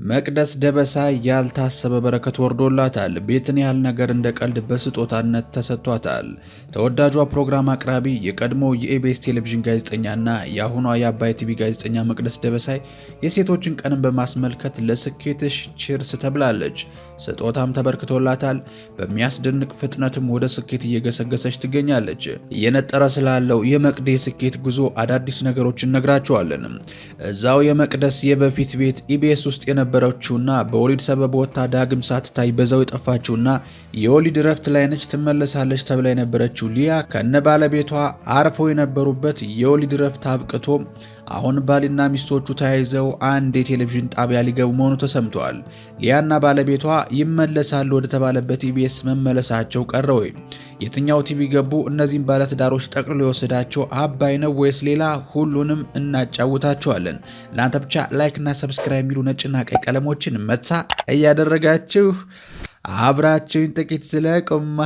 መቅደስ ደበሳ ያልታሰበ በረከት ወርዶላታል። ቤትን ያህል ነገር እንደ ቀልድ በስጦታነት ተሰጥቷታል። ተወዳጇ ፕሮግራም አቅራቢ የቀድሞ የኢቢኤስ ቴሌቪዥን ጋዜጠኛና የአሁኗ የአባይ ቲቪ ጋዜጠኛ መቅደስ ደበሳይ የሴቶችን ቀንን በማስመልከት ለስኬትሽ ቺርስ ተብላለች። ስጦታም ተበርክቶላታል። በሚያስደንቅ ፍጥነትም ወደ ስኬት እየገሰገሰች ትገኛለች። እየነጠረ ስላለው የመቅዴ ስኬት ጉዞ አዳዲስ ነገሮችን ነግራቸዋለን። እዛው የመቅደስ የበፊት ቤት ኢቢኤስ ውስጥ የነበረችውና በወሊድ ሰበብ ወጣ ዳግም ሳትታይ በዛው የጠፋችውና የወሊድ ረፍት ላይ ነች ትመለሳለች ተብላ የነበረችው ሊያ ከነ ባለቤቷ አርፈው የነበሩበት የወሊድ ረፍት አብቅቶ አሁን ባልና ሚስቶቹ ተያይዘው አንድ የቴሌቪዥን ጣቢያ ሊገቡ መሆኑ ተሰምቷል። ሊያና ባለቤቷ ይመለሳሉ ወደ ተባለበት ኢቢኤስ መመለሳቸው ቀረ ወይ? የትኛው ቲቪ ገቡ? እነዚህን ባለትዳሮች ጠቅልሎ የወሰዳቸው አባይ ነው ወይስ ሌላ? ሁሉንም እናጫውታቸዋለን። እናንተ ብቻ ላይክ እና ሰብስክራይብ የሚሉ ነጭና ቀይ ቀለሞችን መታ እያደረጋችሁ አብራችሁን ጥቂት ዝለቁማ።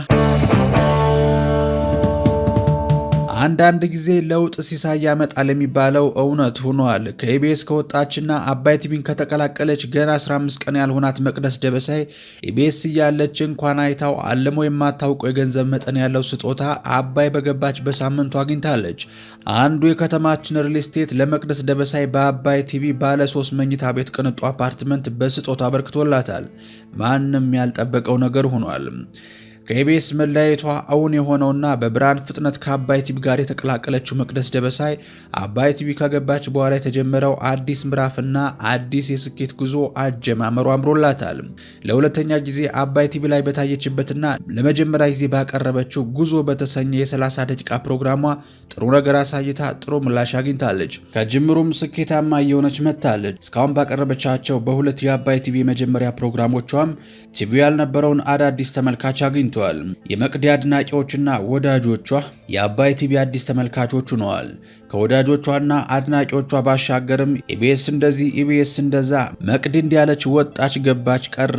አንዳንድ ጊዜ ለውጥ ሲሳይ ያመጣል የሚባለው እውነት ሆኗል። ከኢቢኤስ ከወጣችና አባይ ቲቪን ከተቀላቀለች ገና 15 ቀን ያልሆናት መቅደስ ደበሳይ ኢቢኤስ እያለች እንኳን አይታው አልሞ የማታውቀው የገንዘብ መጠን ያለው ስጦታ አባይ በገባች በሳምንቱ አግኝታለች። አንዱ የከተማችን ሪል ስቴት ለመቅደስ ደበሳይ በአባይ ቲቪ ባለ 3 መኝታ ቤት ቅንጡ አፓርትመንት በስጦታ አበርክቶላታል። ማንም ያልጠበቀው ነገር ሆኗል። ከኢቢኤስ መለያየቷ አሁን የሆነውና በብርሃን ፍጥነት ከአባይ ቲቪ ጋር የተቀላቀለችው መቅደስ ደበሳይ አባይ ቲቪ ከገባች በኋላ የተጀመረው አዲስ ምዕራፍና አዲስ የስኬት ጉዞ አጀማመሩ አምሮላታል። ለሁለተኛ ጊዜ አባይ ቲቪ ላይ በታየችበትና ለመጀመሪያ ጊዜ ባቀረበችው ጉዞ በተሰኘ የ30 ደቂቃ ፕሮግራሟ ጥሩ ነገር አሳይታ ጥሩ ምላሽ አግኝታለች። ከጅምሩም ስኬታማ እየሆነች መጥታለች። እስካሁን ባቀረበቻቸው በሁለት የአባይ ቲቪ የመጀመሪያ ፕሮግራሞቿም ቲቪ ያልነበረውን አዳዲስ ተመልካች አግኝቷል። የመቅዲ አድናቂዎችና ወዳጆቿ የአባይ ቲቪ አዲስ ተመልካቾች ሆነዋል። ከወዳጆቿና አድናቂዎቿ ባሻገርም ኢቢኤስ እንደዚህ ኢቢኤስ እንደዛ መቅዲ እንዲያለች ወጣች ገባች ቀረ።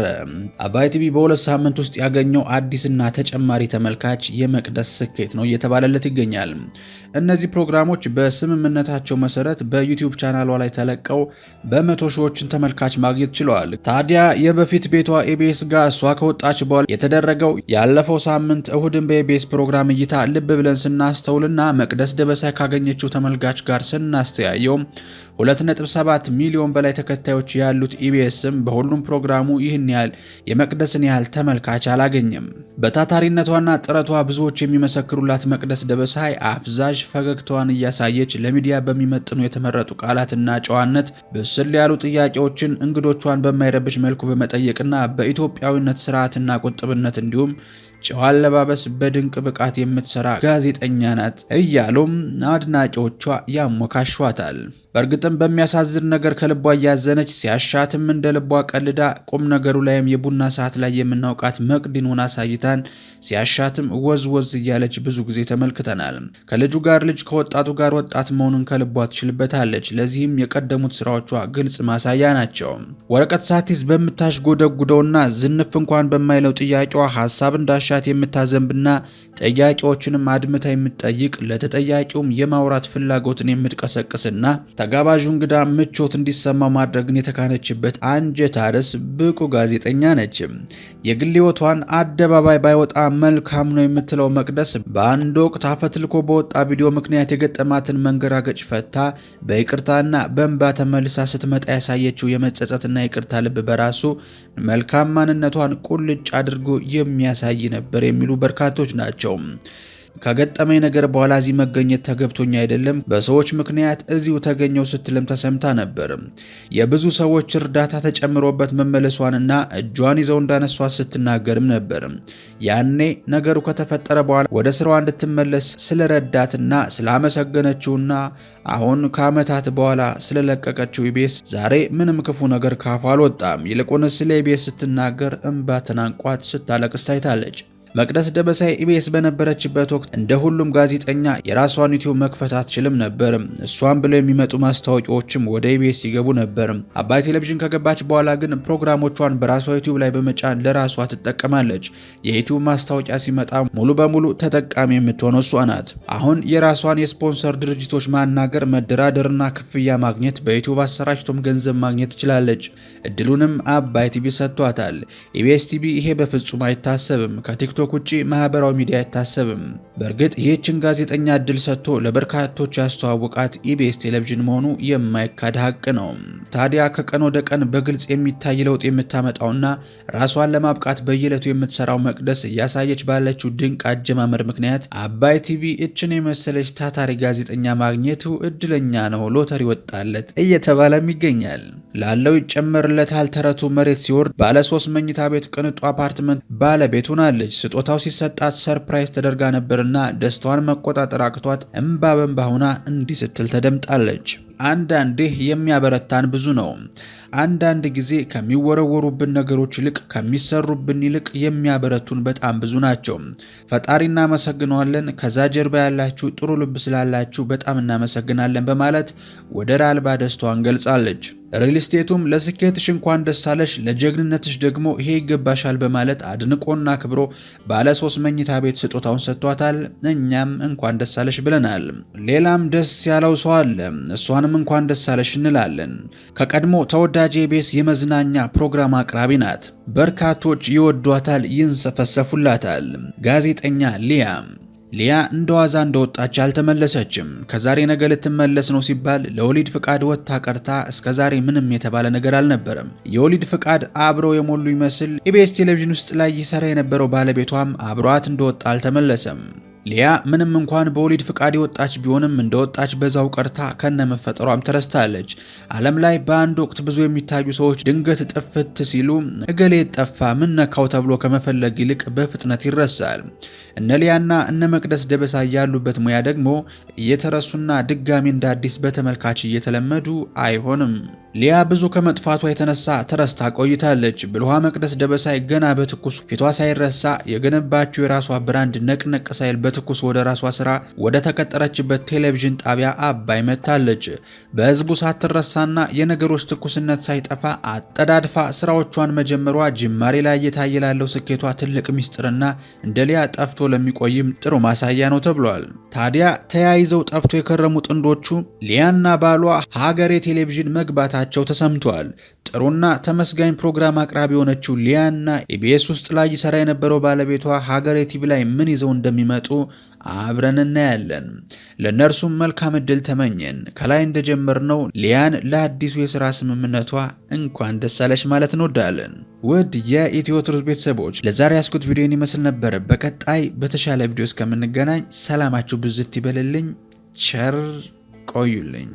አባይ ቲቪ በሁለት ሳምንት ውስጥ ያገኘው አዲስና ተጨማሪ ተመልካች የመቅደስ ስኬት ነው እየተባለለት ይገኛል። እነዚህ ፕሮግራሞች በስምምነታቸው መሰረት በዩቲዩብ ቻናሏ ላይ ተለቀው በመቶ ሺዎችን ተመልካች ማግኘት ችለዋል። ታዲያ የበፊት ቤቷ ኢቢኤስ ጋር እሷ ከወጣች በኋላ የተደረገው ያለፈው ሳምንት እሁድን በኢቢኤስ ፕሮግራም እይታ ልብ ብለን ስናስተውልና መቅደስ ደበሳይ ካገኘችው ተመልካች ጋር ስናስተያየው 2.7 ሚሊዮን በላይ ተከታዮች ያሉት ኢቢኤስም በሁሉም ፕሮግራሙ ይህን ያህል የመቅደስን ያህል ተመልካች አላገኘም። በታታሪነቷና ጥረቷ ብዙዎች የሚመሰክሩላት መቅደስ ደበሳይ አፍዛዥ ፈገግታዋን እያሳየች ለሚዲያ በሚመጥኑ የተመረጡ ቃላትና ጨዋነት በስል ያሉ ጥያቄዎችን እንግዶቿን በማይረብሽ መልኩ በመጠየቅና በኢትዮጵያዊነት ስርዓትና ቁጥብነት እንዲሁም ጨዋ አለባበስ በድንቅ ብቃት የምትሰራ ጋዜጠኛ ናት እያሉም አድናቂዎቿ ያሞካሿታል። በእርግጥም በሚያሳዝን ነገር ከልቧ እያዘነች ሲያሻትም እንደ ልቧ ቀልዳ ቁም ነገሩ ላይም የቡና ሰዓት ላይ የምናውቃት መቅዲን ሆና ሳይታን ሲያሻትም ወዝ ወዝ እያለች ብዙ ጊዜ ተመልክተናል። ከልጁ ጋር ልጅ ከወጣቱ ጋር ወጣት መሆኑን ከልቧ ትችልበታለች። ለዚህም የቀደሙት ስራዎቿ ግልጽ ማሳያ ናቸው። ወረቀት ሳትይዝ በምታሽጎደጉደውና ዝንፍ እንኳን በማይለው ጥያቄዋ ሀሳብ እንዳሻት የምታዘንብና ጥያቄዎችንም አድምታ የምትጠይቅ ለተጠያቂውም የማውራት ፍላጎትን የምትቀሰቅስና ተጋባዡ እንግዳ ምቾት እንዲሰማው ማድረግን የተካነችበት አንጀት አርስ ብቁ ጋዜጠኛ ነች። የግል ሕይወቷን አደባባይ ባይወጣ መልካም ነው የምትለው መቅደስ በአንድ ወቅት አፈትልኮ በወጣ ቪዲዮ ምክንያት የገጠማትን መንገራገጭ ፈታ በይቅርታና በእንባ ተመልሳ ስትመጣ ያሳየችው የመጸጸትና ይቅርታ ልብ በራሱ መልካም ማንነቷን ቁልጭ አድርጎ የሚያሳይ ነበር የሚሉ በርካቶች ናቸው። ከገጠመኝ ነገር በኋላ እዚህ መገኘት ተገብቶኛ አይደለም፣ በሰዎች ምክንያት እዚሁ ተገኘው ስትልም ተሰምታ ነበር። የብዙ ሰዎች እርዳታ ተጨምሮበት መመለሷንና እጇን ይዘው እንዳነሷት ስትናገርም ነበር። ያኔ ነገሩ ከተፈጠረ በኋላ ወደ ስራዋ እንድትመለስ ስለረዳትና ስላመሰገነችውና አሁን ከዓመታት በኋላ ስለለቀቀችው ኢቢኤስ ዛሬ ምንም ክፉ ነገር ካፏ አልወጣም። ይልቁንስ ስለ ኢቢኤስ ስትናገር እንባ ተናንቋት ስታለቅስ ታይታለች። መቅደስ ደበሳይ ኢቢኤስ በነበረችበት ወቅት እንደ ሁሉም ጋዜጠኛ የራሷን ዩቲዩብ መክፈት አትችልም ነበር። እሷን ብለው የሚመጡ ማስታወቂያዎችም ወደ ኢቢኤስ ይገቡ ነበር። አባይ ቴሌቪዥን ከገባች በኋላ ግን ፕሮግራሞቿን በራሷ ዩቲዩብ ላይ በመጫን ለራሷ ትጠቀማለች። የዩቲዩብ ማስታወቂያ ሲመጣ ሙሉ በሙሉ ተጠቃሚ የምትሆነው እሷ ናት። አሁን የራሷን የስፖንሰር ድርጅቶች ማናገር፣ መደራደርና ክፍያ ማግኘት፣ በዩቲዩብ አሰራጭቶም ገንዘብ ማግኘት ትችላለች። እድሉንም አባይ ቲቪ ሰጥቷታል። ኢቢኤስ ቲቪ ይሄ በፍጹም አይታሰብም። ከቲክቶክ ውጪ ማህበራዊ ሚዲያ አይታሰብም። በእርግጥ ይህችን ጋዜጠኛ እድል ሰጥቶ ለበርካቶች ያስተዋወቃት ኢቢኤስ ቴሌቪዥን መሆኑ የማይካድ ሀቅ ነው። ታዲያ ከቀን ወደ ቀን በግልጽ የሚታይ ለውጥ የምታመጣውና ራሷን ለማብቃት በየዕለቱ የምትሰራው መቅደስ እያሳየች ባለችው ድንቅ አጀማመር ምክንያት አባይ ቲቪ እችን የመሰለች ታታሪ ጋዜጠኛ ማግኘቱ እድለኛ ነው፣ ሎተሪ ወጣለት እየተባለም ይገኛል። ላለው ይጨመርለታል ተረቱ መሬት ሲወርድ ባለ 3 መኝታ ቤት ቅንጡ አፓርትመንት ባለቤት ሆናለች። ስጦታው ሲሰጣት ሰርፕራይዝ ተደርጋ ነበርና ደስታዋን መቆጣጠር አቅቷት እምባ በእምባ ሆና እንዲህ ስትል ተደምጣለች። አንዳንዴ የሚያበረታን ብዙ ነው። አንዳንድ ጊዜ ከሚወረወሩብን ነገሮች ይልቅ ከሚሰሩብን ይልቅ የሚያበረቱን በጣም ብዙ ናቸው። ፈጣሪ እናመሰግነዋለን። ከዛ ጀርባ ያላችሁ ጥሩ ልብ ስላላችሁ በጣም እናመሰግናለን በማለት ወደር አልባ ደስታዋን ገልጻለች። ሪል ስቴቱም ለስኬትሽ እንኳን ደስ አለሽ፣ ለጀግንነትሽ ደግሞ ይሄ ይገባሻል በማለት አድንቆና አክብሮ ባለ 3 መኝታ ቤት ስጦታውን ሰጥቷታል። እኛም እንኳን ደስ አለሽ ብለናል። ሌላም ደስ ያለው ሰው አለ። እሷንም እንኳን ደስ አለሽ እንላለን። ከቀድሞ ተወዳጅ ኢቢኤስ የመዝናኛ ፕሮግራም አቅራቢ ናት። በርካቶች ይወዷታል፣ ይንሰፈሰፉላታል። ጋዜጠኛ ሊያ እንደዋዛ እንደወጣች አልተመለሰችም። ከዛሬ ነገ ልትመለስ ነው ሲባል ለወሊድ ፍቃድ ወጥታ ቀርታ እስከዛሬ ምንም የተባለ ነገር አልነበረም። የወሊድ ፍቃድ አብረው የሞሉ ይመስል ኢቢኤስ ቴሌቪዥን ውስጥ ላይ ይሰራ የነበረው ባለቤቷም አብሯት እንደወጣ አልተመለሰም። ሊያ ምንም እንኳን በወሊድ ፍቃድ የወጣች ቢሆንም እንደወጣች በዛው ቀርታ ከነመፈጠሯም ተረስታለች። ዓለም ላይ በአንድ ወቅት ብዙ የሚታዩ ሰዎች ድንገት ጥፍት ሲሉ እገሌ ጠፋ ምን ነካው ተብሎ ከመፈለግ ይልቅ በፍጥነት ይረሳል። እነ ሊያና እነ መቅደስ ደበሳይ ያሉበት ሙያ ደግሞ እየተረሱና ድጋሚ እንደ አዲስ በተመልካች እየተለመዱ አይሆንም። ሊያ ብዙ ከመጥፋቷ የተነሳ ተረስታ ቆይታለች። ብልኋ መቅደስ ደበሳይ ገና በትኩስ ፊቷ ሳይረሳ የገነባችው የራሷ ብራንድ ነቅነቅ ሳይል በትኩስ ወደ ራሷ ስራ ወደ ተቀጠረችበት ቴሌቪዥን ጣቢያ አባይ መታለች። በህዝቡ ሳትረሳና የነገሮች ትኩስነት ሳይጠፋ አጠዳድፋ ስራዎቿን መጀመሯ ጅማሬ ላይ እየታየ ላለው ስኬቷ ትልቅ ሚስጥርና እንደ ሊያ ጠፍቶ ለሚቆይም ጥሩ ማሳያ ነው ተብሏል። ታዲያ ተያይዘው ጠፍቶ የከረሙ ጥንዶቹ ሊያና ባሏ ሀገሬ ቴሌቪዥን መግባታቸው ተሰምቷል። ጥሩና ተመስጋኝ ፕሮግራም አቅራቢ የሆነችው ሊያና ኢቢኤስ ውስጥ ላይ ይሰራ የነበረው ባለቤቷ ሀገሬ ቲቪ ላይ ምን ይዘው እንደሚመጡ አብረን እናያለን። ለነርሱም መልካም እድል ተመኘን። ከላይ እንደጀመርነው ሊያን ለአዲሱ የሥራ ስምምነቷ እንኳን ደስ አለሽ ማለት እንወዳለን። ውድ የኢትዮ ትሩዝ ቤተሰቦች ለዛሬ ያስኩት ቪዲዮን ይመስል ነበር። በቀጣይ በተሻለ ቪዲዮ እስከምንገናኝ ሰላማችሁ ብዝት ይበልልኝ። ቸር ቆዩልኝ።